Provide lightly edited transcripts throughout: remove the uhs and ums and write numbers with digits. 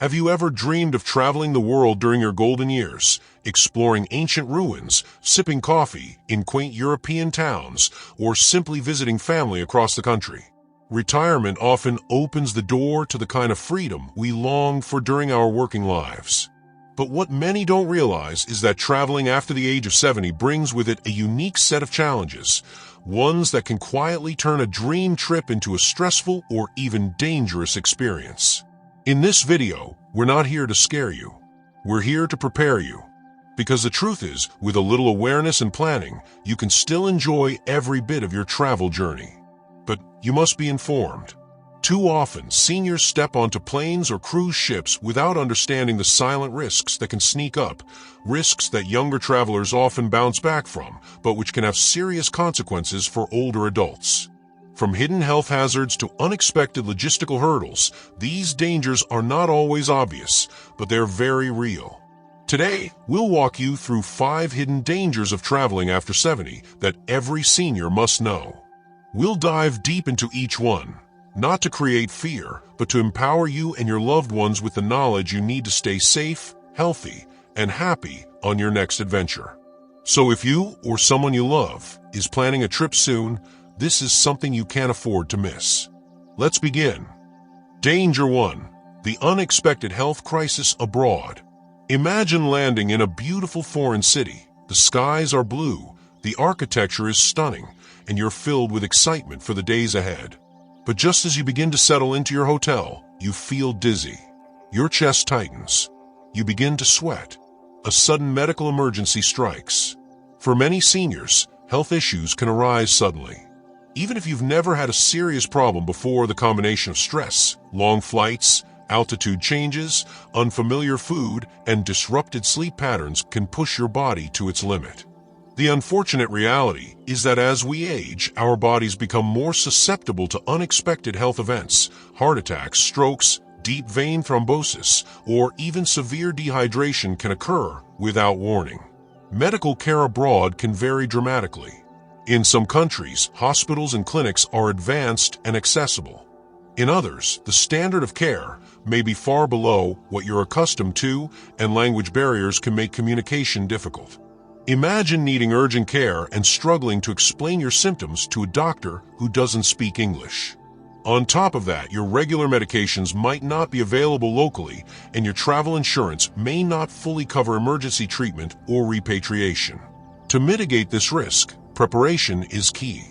Have you ever dreamed of traveling the world during your golden years, exploring ancient ruins, sipping coffee in quaint European towns, or simply visiting family across the country? Retirement often opens the door to the kind of freedom we long for during our working lives. But what many don't realize is that traveling after the age of 70 brings with it a unique set of challenges, ones that can quietly turn a dream trip into a stressful or even dangerous experience. In this video, we're not here to scare you. We're here to prepare you. Because the truth is, with a little awareness and planning, you can still enjoy every bit of your travel journey. But you must be informed. Too often, seniors step onto planes or cruise ships without understanding the silent risks that can sneak up, risks that younger travelers often bounce back from, but which can have serious consequences for older adults. From hidden health hazards to unexpected logistical hurdles, these dangers are not always obvious, but they're very real. Today, we'll walk you through 5 hidden dangers of traveling after 70 that every senior must know. We'll dive deep into each one, not to create fear, but to empower you and your loved ones with the knowledge you need to stay safe, healthy, and happy on your next adventure. So if you or someone you love is planning a trip soon, this is something you can't afford to miss. Let's begin. Danger 1. The unexpected health crisis abroad. Imagine landing in a beautiful foreign city. The skies are blue, the architecture is stunning, and you're filled with excitement for the days ahead. But just as you begin to settle into your hotel, you feel dizzy. Your chest tightens. You begin to sweat. A sudden medical emergency strikes. For many seniors, health issues can arise suddenly. Even if you've never had a serious problem before, the combination of stress, long flights, altitude changes, unfamiliar food, and disrupted sleep patterns can push your body to its limit. The unfortunate reality is that as we age, our bodies become more susceptible to unexpected health events. Heart attacks, strokes, deep vein thrombosis, or even severe dehydration can occur without warning. Medical care abroad can vary dramatically. In some countries, hospitals and clinics are advanced and accessible. In others, the standard of care may be far below what you're accustomed to, and language barriers can make communication difficult. Imagine needing urgent care and struggling to explain your symptoms to a doctor who doesn't speak English. On top of that, your regular medications might not be available locally, and your travel insurance may not fully cover emergency treatment or repatriation. To mitigate this risk, preparation is key.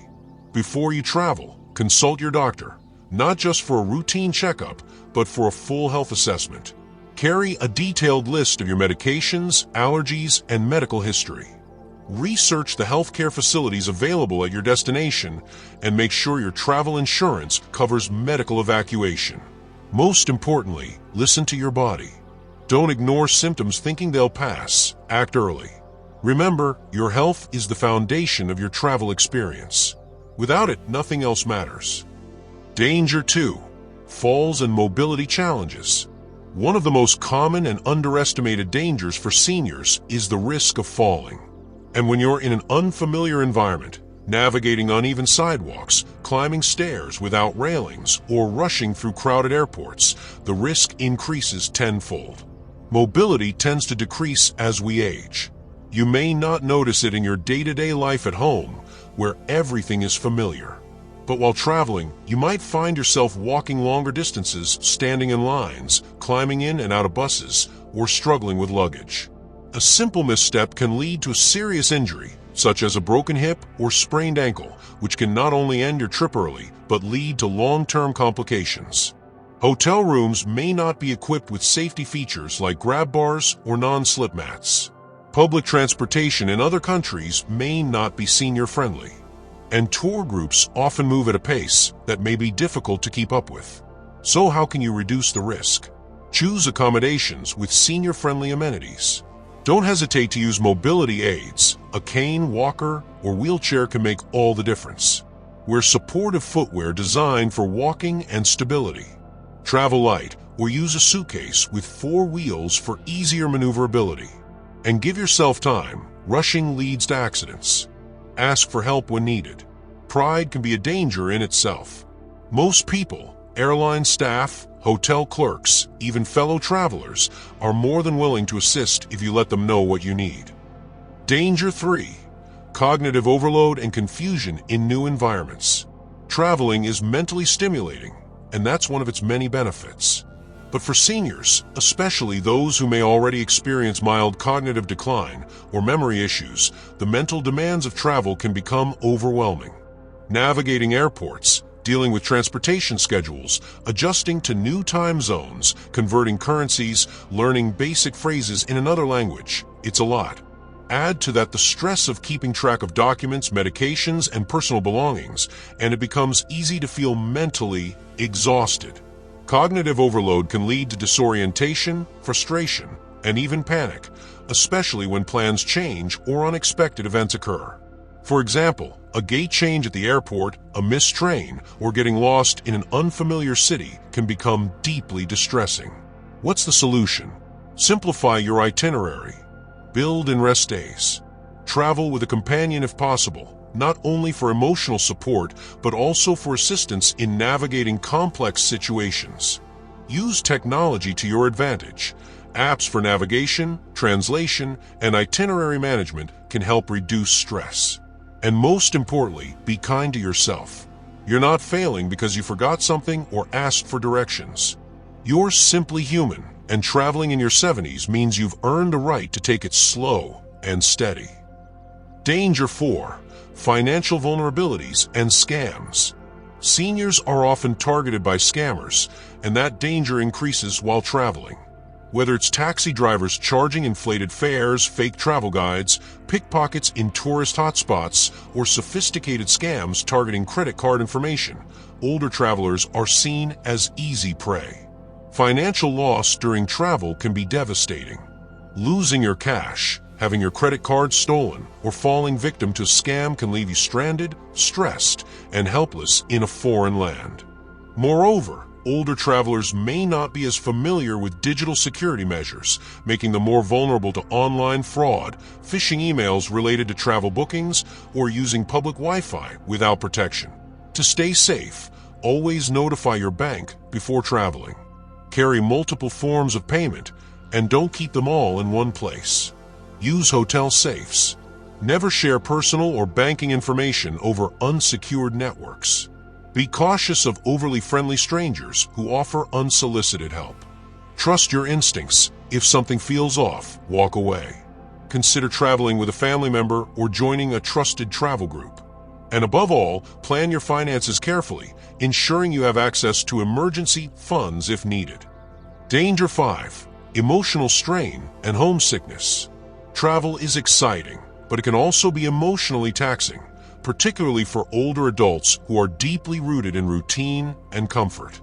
Before you travel, consult your doctor, not just for a routine checkup, but for a full health assessment. Carry a detailed list of your medications, allergies, and medical history. Research the healthcare facilities available at your destination and make sure your travel insurance covers medical evacuation. Most importantly, listen to your body. Don't ignore symptoms thinking they'll pass. Act early. Remember, your health is the foundation of your travel experience. Without it, nothing else matters. Danger 2. Falls and mobility challenges. One of the most common and underestimated dangers for seniors is the risk of falling. And when you're in an unfamiliar environment, navigating uneven sidewalks, climbing stairs without railings, or rushing through crowded airports, the risk increases tenfold. Mobility tends to decrease as we age. You may not notice it in your day-to-day life at home, where everything is familiar. But while traveling, you might find yourself walking longer distances, standing in lines, climbing in and out of buses, or struggling with luggage. A simple misstep can lead to a serious injury, such as a broken hip or sprained ankle, which can not only end your trip early, but lead to long-term complications. Hotel rooms may not be equipped with safety features like grab bars or non-slip mats. Public transportation in other countries may not be senior-friendly. And tour groups often move at a pace that may be difficult to keep up with. So how can you reduce the risk? Choose accommodations with senior-friendly amenities. Don't hesitate to use mobility aids. A cane, walker, or wheelchair can make all the difference. Wear supportive footwear designed for walking and stability. Travel light or use a suitcase with 4 wheels for easier maneuverability. And give yourself time. Rushing leads to accidents. Ask for help when needed. Pride can be a danger in itself. Most people, airline staff, Hotel clerks, even fellow travelers, are more than willing to assist if you let them know what you need. Danger 3. Cognitive overload and confusion in new environments. Traveling is mentally stimulating, and that's one of its many benefits. But for seniors, especially those who may already experience mild cognitive decline or memory issues, the mental demands of travel can become overwhelming. Navigating airports, dealing with transportation schedules, adjusting to new time zones, converting currencies, learning basic phrases in another language, it's a lot. Add to that the stress of keeping track of documents, medications, and personal belongings, and it becomes easy to feel mentally exhausted. Cognitive overload can lead to disorientation, frustration, and even panic, especially when plans change or unexpected events occur. For example, a gate change at the airport, a missed train, or getting lost in an unfamiliar city can become deeply distressing. What's the solution? Simplify your itinerary. Build and rest days. Travel with a companion if possible, not only for emotional support, but also for assistance in navigating complex situations. Use technology to your advantage. Apps for navigation, translation, and itinerary management can help reduce stress. And most importantly, be kind to yourself. You're not failing because you forgot something or asked for directions. You're simply human, and traveling in your 70s means you've earned a right to take it slow and steady. Danger 4. Financial vulnerabilities and scams. Seniors are often targeted by scammers, and that danger increases while traveling. Whether it's taxi drivers charging inflated fares, fake travel guides, pickpockets in tourist hotspots, or sophisticated scams targeting credit card information, older travelers are seen as easy prey. Financial loss during travel can be devastating. Losing your cash, having your credit card stolen, or falling victim to a scam can leave you stranded, stressed, and helpless in a foreign land. Moreover, older travelers may not be as familiar with digital security measures, making them more vulnerable to online fraud, phishing emails related to travel bookings, or using public Wi-Fi without protection. To stay safe, always notify your bank before traveling. Carry multiple forms of payment, and don't keep them all in one place. Use hotel safes. Never share personal or banking information over unsecured networks. Be cautious of overly friendly strangers who offer unsolicited help. Trust your instincts. If something feels off, walk away. Consider traveling with a family member or joining a trusted travel group. And above all, plan your finances carefully, ensuring you have access to emergency funds if needed. Danger 5. Emotional strain and homesickness. Travel is exciting, but it can also be emotionally taxing, particularly for older adults who are deeply rooted in routine and comfort.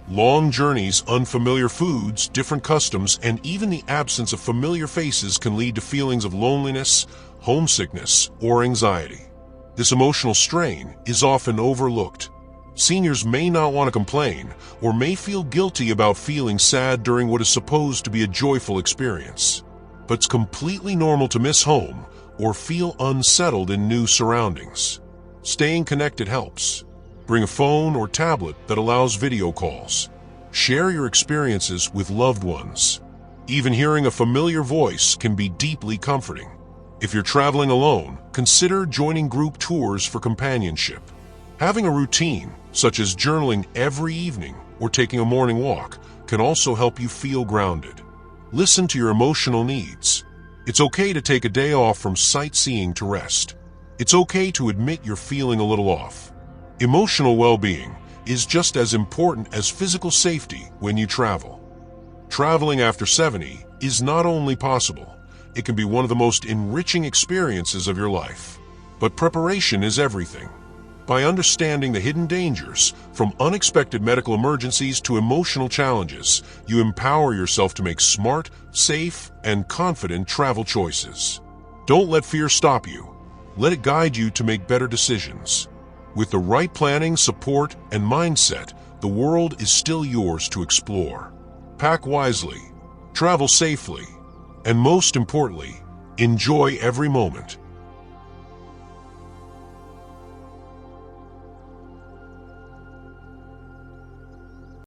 Long journeys, unfamiliar foods, different customs, and even the absence of familiar faces can lead to feelings of loneliness, homesickness, or anxiety. This emotional strain is often overlooked. Seniors may not want to complain or may feel guilty about feeling sad during what is supposed to be a joyful experience. But it's completely normal to miss home or feel unsettled in new surroundings. Staying connected helps. Bring a phone or tablet that allows video calls. Share your experiences with loved ones. Even hearing a familiar voice can be deeply comforting. If you're traveling alone, consider joining group tours for companionship. Having a routine, such as journaling every evening or taking a morning walk, can also help you feel grounded. Listen to your emotional needs. It's okay to take a day off from sightseeing to rest. It's okay to admit you're feeling a little off. Emotional well-being is just as important as physical safety when you travel. Traveling after 70 is not only possible, it can be one of the most enriching experiences of your life. But preparation is everything. By understanding the hidden dangers, from unexpected medical emergencies to emotional challenges, you empower yourself to make smart, safe, and confident travel choices. Don't let fear stop you. Let it guide you to make better decisions. With the right planning, support, and mindset, the world is still yours to explore. Pack wisely, travel safely, and most importantly, enjoy every moment.